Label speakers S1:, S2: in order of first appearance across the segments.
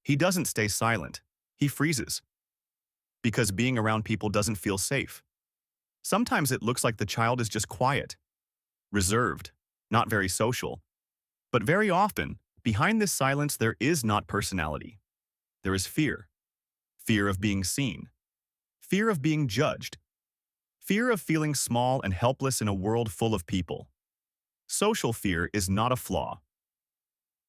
S1: He doesn't stay silent. He freezes because being around people doesn't feel safe. Sometimes it looks like the child is just quiet, reserved, not very social. But very often, behind this silence, there is not personality. There is fear. Fear of being seen. Fear of being judged. Fear of feeling small and helpless in a world full of people. Social fear is not a flaw.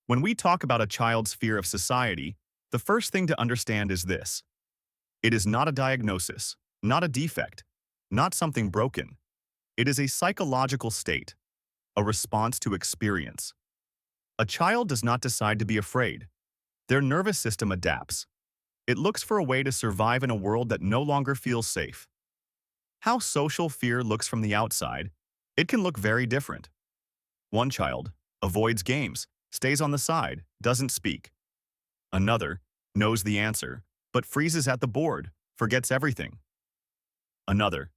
S1: When we talk about a child's fear of society, the first thing to understand is this. It is not a diagnosis, not a defect, not something broken. It is a psychological state, a response to experience. A child does not decide to be afraid. Their nervous system adapts. It looks for a way to survive in a world that no longer feels safe. How social fear looks from the outside, it can look very different. One child avoids games, stays on the side, doesn't speak. Another knows the answer, but freezes at the board, forgets everything. Another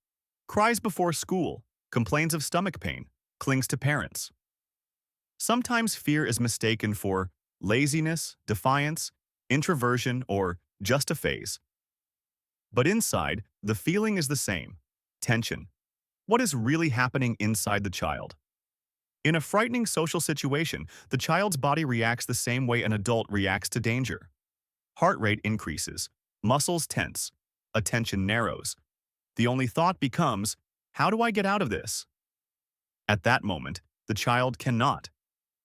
S1: cries before school, complains of stomach pain, clings to parents. Sometimes fear is mistaken for laziness, defiance, introversion, or just a phase. But inside, the feeling is the same: tension. What is really happening inside the child? In a frightening social situation, the child's body reacts the same way an adult reacts to danger. Heart rate increases, muscles tense, attention narrows. The only thought becomes, how do I get out of this? At that moment, the child cannot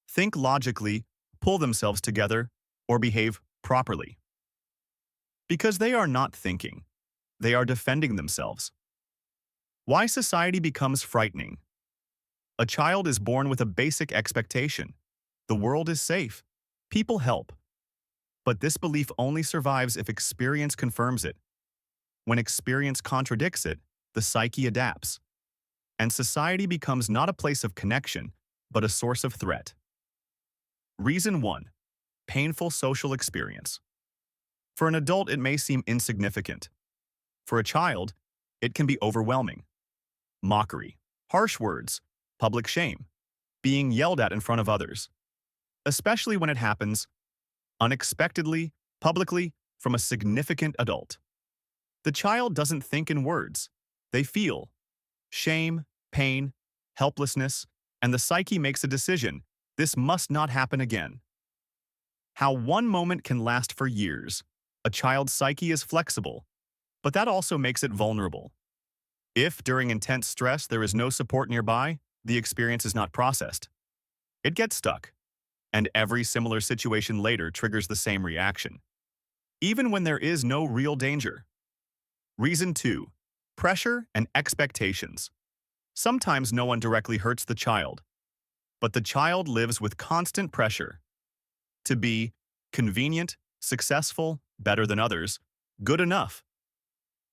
S1: think logically, pull themselves together, or behave properly. Because they are not thinking. They are defending themselves. Why society becomes frightening? A child is born with a basic expectation. The world is safe. People help. But this belief only survives if experience confirms it. When experience contradicts it, the psyche adapts. And society becomes not a place of connection, but a source of threat. Reason 1. Painful social experience. For an adult, it may seem insignificant. For a child, it can be overwhelming. Mockery, harsh words, public shame, being yelled at in front of others. Especially when it happens unexpectedly, publicly, from a significant adult. The child doesn't think in words. They feel shame, pain, helplessness, and the psyche makes a decision. This must not happen again. How one moment can last for years. A child's psyche is flexible, but that also makes it vulnerable. If, during intense stress, there is no support nearby, the experience is not processed. It gets stuck, and every similar situation later triggers the same reaction, even when there is no real danger. Reason 2. Pressure and expectations. Sometimes no one directly hurts the child, but the child lives with constant pressure to be convenient, successful, better than others, good enough.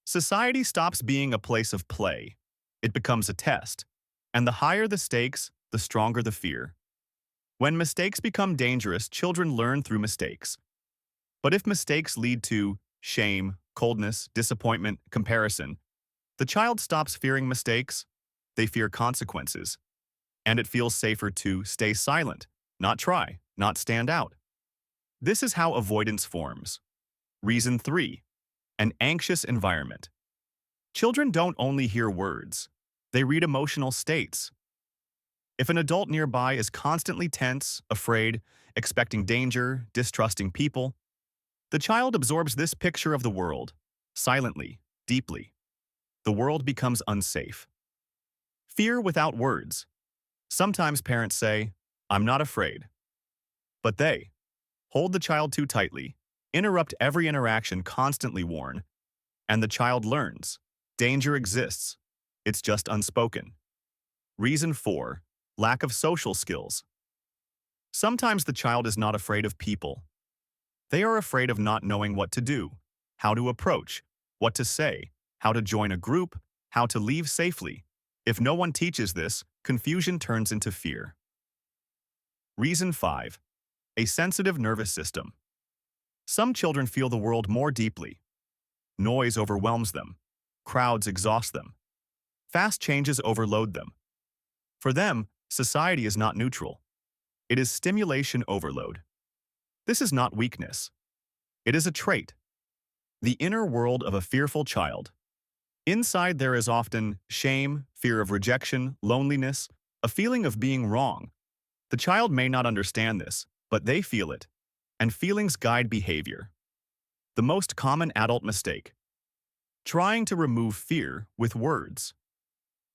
S1: Society stops being a place of play. It becomes a test, and the higher the stakes, the stronger the fear. When mistakes become dangerous, children learn through mistakes. But if mistakes lead to shame, coldness, disappointment, comparison, the child stops fearing mistakes. They fear consequences. And it feels safer to stay silent, not try, not stand out. This is how avoidance forms. Reason 3. An anxious environment. Children don't only hear words. They read emotional states. If an adult nearby is constantly tense, afraid, expecting danger, distrusting people, the child absorbs this picture of the world, silently, deeply. The world becomes unsafe. Fear without words. Sometimes parents say, "I'm not afraid." But they hold the child too tightly, interrupt every interaction, constantly warn, and the child learns. Danger exists. It's just unspoken. Reason 4. Lack of social skills. Sometimes the child is not afraid of people. They are afraid of not knowing what to do, how to approach, what to say, how to join a group, how to leave safely. If no one teaches this, confusion turns into fear. Reason 5. A sensitive nervous system. Some children feel the world more deeply. Noise overwhelms them. Crowds exhaust them. Fast changes overload them. For them, society is not neutral. It is stimulation overload. This is not weakness. It is a trait, the inner world of a fearful child. Inside there is often shame, fear of rejection, loneliness, a feeling of being wrong. The child may not understand this, but they feel it, and feelings guide behavior. The most common adult mistake: trying to remove fear with words.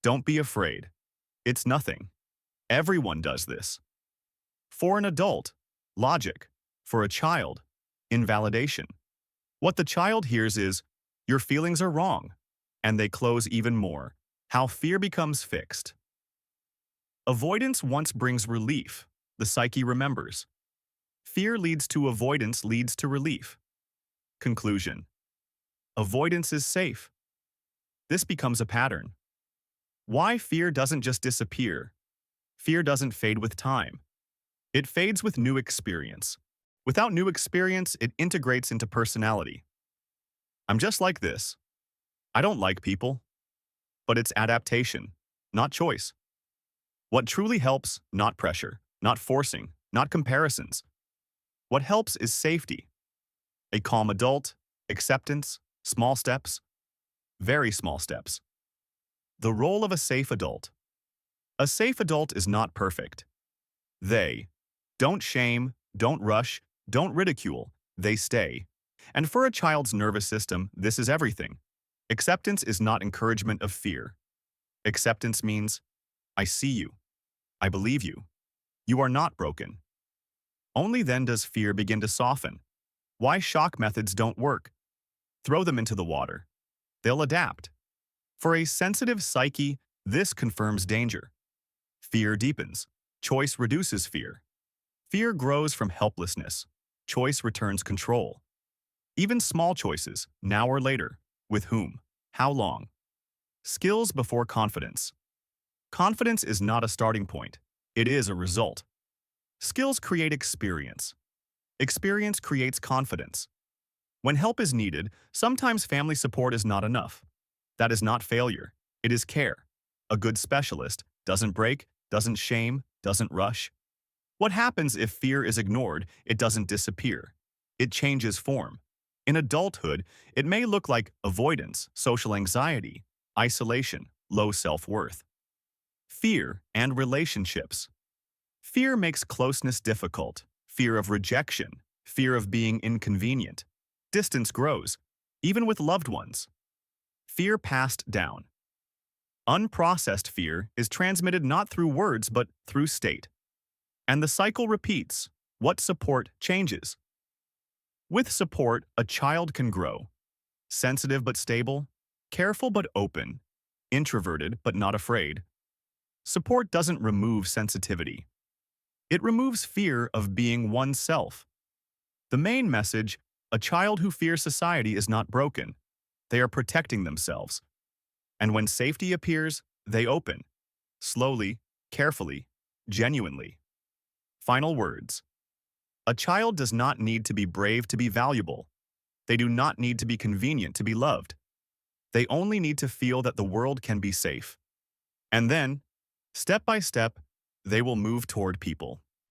S1: Don't be afraid. It's nothing. Everyone does this. For an adult, logic. For a child, invalidation. What the child hears is, your feelings are wrong, and they close even more. How fear becomes fixed. Avoidance once brings relief, the psyche remembers. Fear leads to avoidance leads to relief. Conclusion: avoidance is safe. This becomes a pattern. Why fear doesn't just disappear? Fear doesn't fade with time. It fades with new experience. Without new experience, it integrates into personality. I'm just like this. I don't like people. But it's adaptation, not choice. What truly helps, not pressure, not forcing, not comparisons. What helps is safety. A calm adult, acceptance, small steps, very small steps. The role of a safe adult. A safe adult is not perfect. They don't shame, don't rush, don't ridicule, they stay. And for a child's nervous system, this is everything. Acceptance is not encouragement of fear. Acceptance means, I see you. I believe you. You are not broken. Only then does fear begin to soften. Why shock methods don't work? Throw them into the water. They'll adapt. For a sensitive psyche, this confirms danger. Fear deepens. Choice reduces fear. Fear grows from helplessness. Choice returns control. Even small choices, now or later, with whom, how long. Skills before confidence. Confidence is not a starting point. It is a result. Skills create experience. Experience creates confidence. When help is needed, sometimes family support is not enough. That is not failure. It is care. A good specialist doesn't break, doesn't shame, doesn't rush. What happens if fear is ignored? It doesn't disappear. It changes form. In adulthood, it may look like avoidance, social anxiety, isolation, low self-worth. Fear and relationships. Fear makes closeness difficult. Fear of rejection. Fear of being inconvenient. Distance grows, even with loved ones. Fear passed down. Unprocessed fear is transmitted not through words but through state. And the cycle repeats. What support changes? With support, a child can grow. Sensitive but stable, careful but open, introverted but not afraid. Support doesn't remove sensitivity. It removes fear of being oneself. The main message: a child who fears society is not broken. They are protecting themselves. And when safety appears, they open. Slowly, carefully, genuinely. Final words. A child does not need to be brave to be valuable. They do not need to be convenient to be loved. They only need to feel that the world can be safe. And then, step by step, they will move toward people.